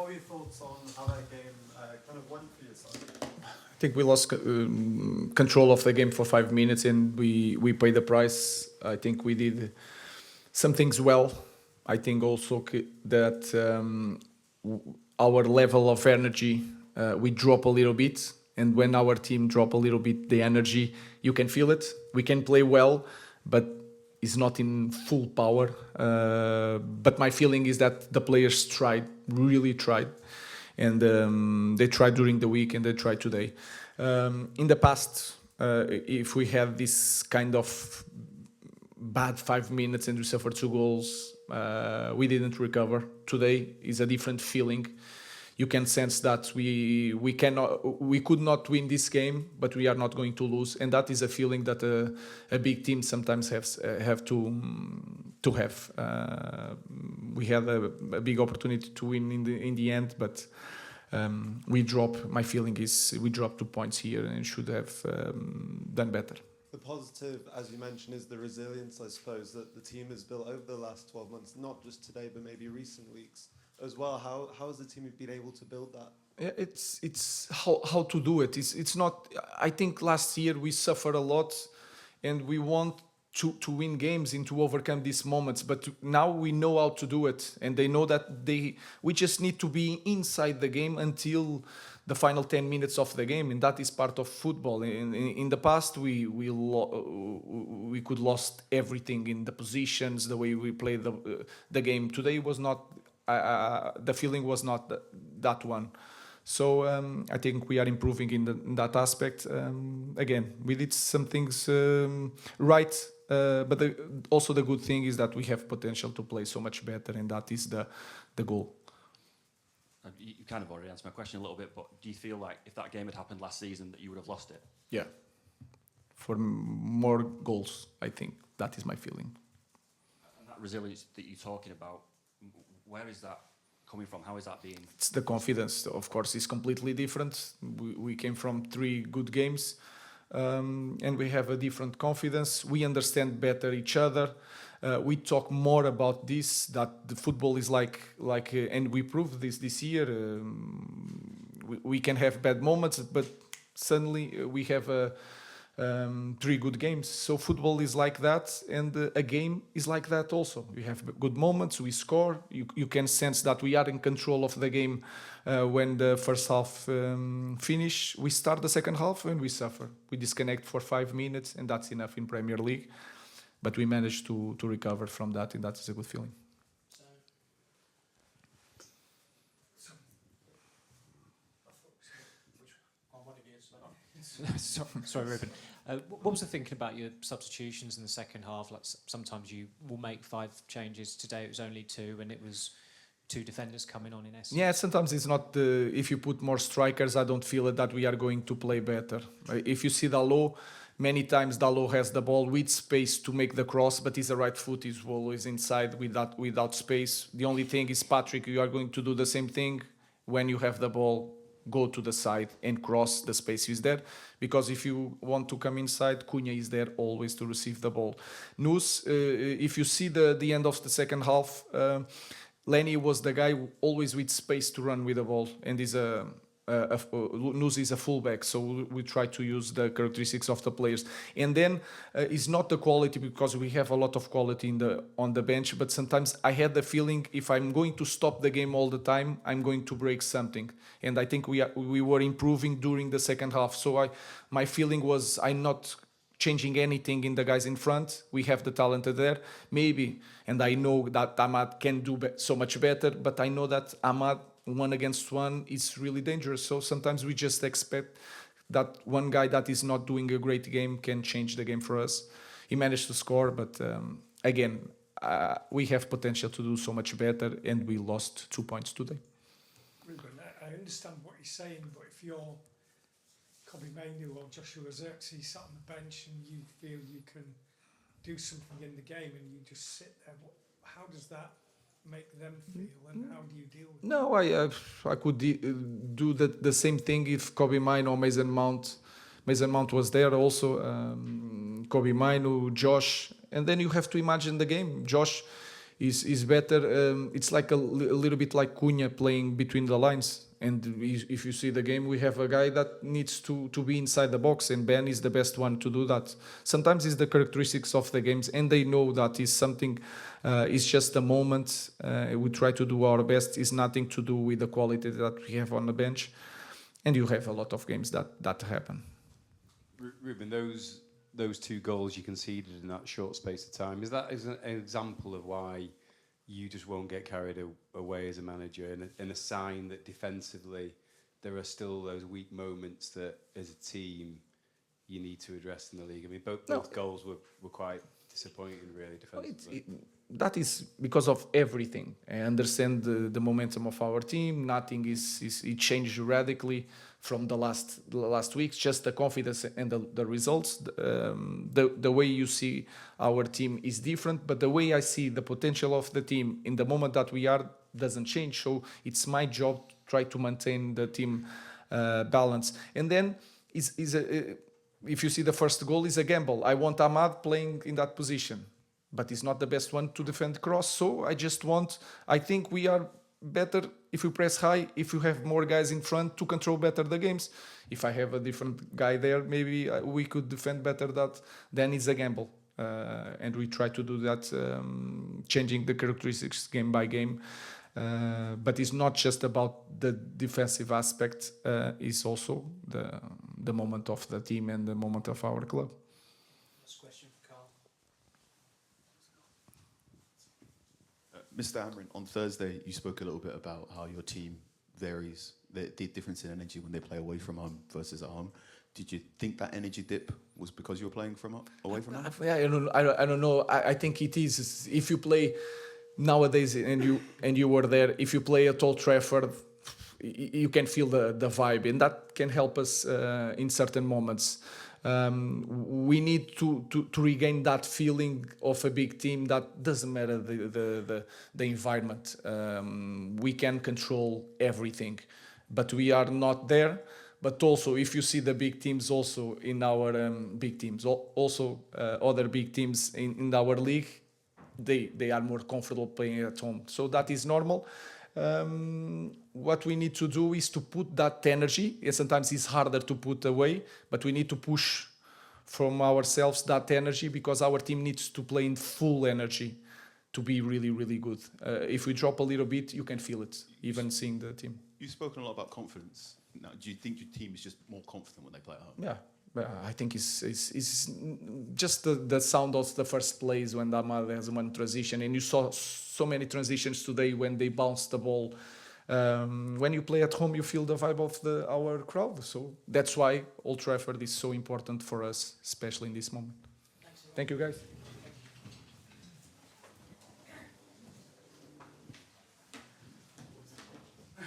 are your thoughts on how that game kind of went for your side? I think we lost control of the game for 5 minutes and we paid the price. I think we did some things well. I think also that our level of energy, we drop a little bit. And when our team drop a little bit the energy, you can feel it. We can play well, but it's not in full power. But my feeling is that the players really tried. And they tried during the week and they tried today. In the past, if we had this kind of bad 5 minutes and we suffered 2 goals, we didn't recover. Today is a different feeling. You can sense that we could not win this game, but we are not going to lose, and that is a feeling that a big team sometimes have to have. We had a big opportunity to win in the end, but we drop. My feeling is we dropped 2 points here and should have done better. The positive, as you mentioned, is the resilience, I suppose, that the team has built over the last 12 months, not just today, but maybe recent weeks as well. How has the team been able to build that? Yeah, it's how to do it. It's not. I think last year we suffered a lot, and we want to win games and to overcome these moments. But now we know how to do it, and they know that we just need to be inside the game until the final 10 minutes of the game, and that is part of football. In the past, we could lost everything in the positions, the way we played the game. Today was not. The feeling was not that one. So I think we are improving in that aspect. Again, we did some things right, but also the good thing is that we have potential to play so much better, and that is the goal. You kind of already answered my question a little bit, but do you feel like if that game had happened last season that you would have lost it? Yeah, for more goals, I think. That is my feeling. And that resilience that you're talking about, where is that coming from? How is that being? It's the confidence, of course, is completely different. We came from 3 good games, and we have a different confidence. We understand better each other. We talk more about this, that the football is like and we proved this year. We can have bad moments, but suddenly we have 3 good games. So football is like that, and a game is like that also. We have good moments, we score. You can sense that we are in control of the game when the first half finish. We start the second half and we suffer. We disconnect for 5 minutes, and that's enough in Premier League. But we managed to recover from that, and that is a good feeling. Sorry, Rúben. What was the thinking about your substitutions in the second half? Like sometimes you will make 5 changes. Today it was only 2, and it was 2 defenders coming on in essence. Yeah, sometimes it's not. If you put more strikers, I don't feel that we are going to play better. If you see Dalot, many times Dalot has the ball with space to make the cross, but his right foot is always inside without space. The only thing is, Patrick, you are going to do the same thing when you have the ball. Go to the side and cross, the space is there, because if you want to come inside, Cunha is there always to receive the ball. Nus, if you see the end of the second half, Lenny was the guy always with space to run with the ball, and is Nus is a fullback, so we try to use the characteristics of the players. And then it's not the quality, because we have a lot of quality on the bench, but sometimes I had the feeling if I'm going to stop the game all the time, I'm going to break something. And I think we were improving during the second half. So my feeling was I'm not changing anything in the guys in front. We have the talent there, maybe, and I know that Ahmad can do so much better, but I know that Ahmad 1-against-1 is really dangerous. So sometimes we just expect that one guy that is not doing a great game can change the game for us. He managed to score, but again, we have potential to do so much better, and we lost 2 points today. Rúben, I understand what you're saying, but if you're Kobbie Mainoo or Joshua Zirkzee sat on the bench and you feel you can do something in the game and you just sit there, how does that make them feel, and how do you deal with it? No, I could do the same thing if Kobbie Mainoo or Mason Mount was there also. Kobbie Mainoo, Josh, and then you have to imagine the game. Josh, is better. It's like a little bit like Cunha playing between the lines. And if you see the game, we have a guy that needs to be inside the box, and Ben is the best one to do that. Sometimes it's the characteristics of the games, and they know that is something. It's just a moment. We try to do our best. It's nothing to do with the quality that we have on the bench, and you have a lot of games that happen. Rúben, those 2 goals you conceded in that short space of time, is that an example of why you just won't get carried away as a manager, and a sign that defensively there are still those weak moments that as a team you need to address in the league? I mean, both goals were quite disappointing, really, defensively. That is because of everything. I understand the momentum of our team. Nothing it changed radically from the last weeks. Just the confidence and the results. The way you see our team is different, but the way I see the potential of the team in the moment that we are doesn't change. So it's my job to try to maintain the team balance. And then if you see the first goal is a gamble. I want Ahmad playing in that position, but he's not the best one to defend cross. So I think we are better if we press high, if you have more guys in front to control better the games. If I have a different guy there, maybe we could defend better that. Then it's a gamble. And we try to do that, changing the characteristics game by game. But it's not just about the defensive aspect. It's also the moment of the team and the moment of our club. Last question for Carl. Mr. Amorim, on Thursday, you spoke a little bit about how your team varies, the difference in energy when they play away from home versus at home. Did you think that energy dip was because you were playing away from home? I don't know. I think it is. If you play nowadays and you were there, if you play at Old Trafford, you can feel the vibe, and that can help us in certain moments. We need to regain that feeling of a big team that doesn't matter the environment. We can control everything, but we are not there. But also, if you see the big teams also in our big teams, also other big teams in our league, they are more comfortable playing at home. So that is normal. What we need to do is to put that energy, and sometimes it's harder to put away, but we need to push from ourselves that energy, because our team needs to play in full energy to be really, really good. If we drop a little bit, you can feel it, even seeing the team. You've spoken a lot about confidence. Now, do you think your team is just more confident when they play at home? Yeah, I think it's just the sound of the first plays when Ahmad has one transition, and you saw so many transitions today when they bounced the ball. When you play at home, you feel the vibe of our crowd. So that's why Old Trafford is so important for us, especially in this moment. Thank you, guys.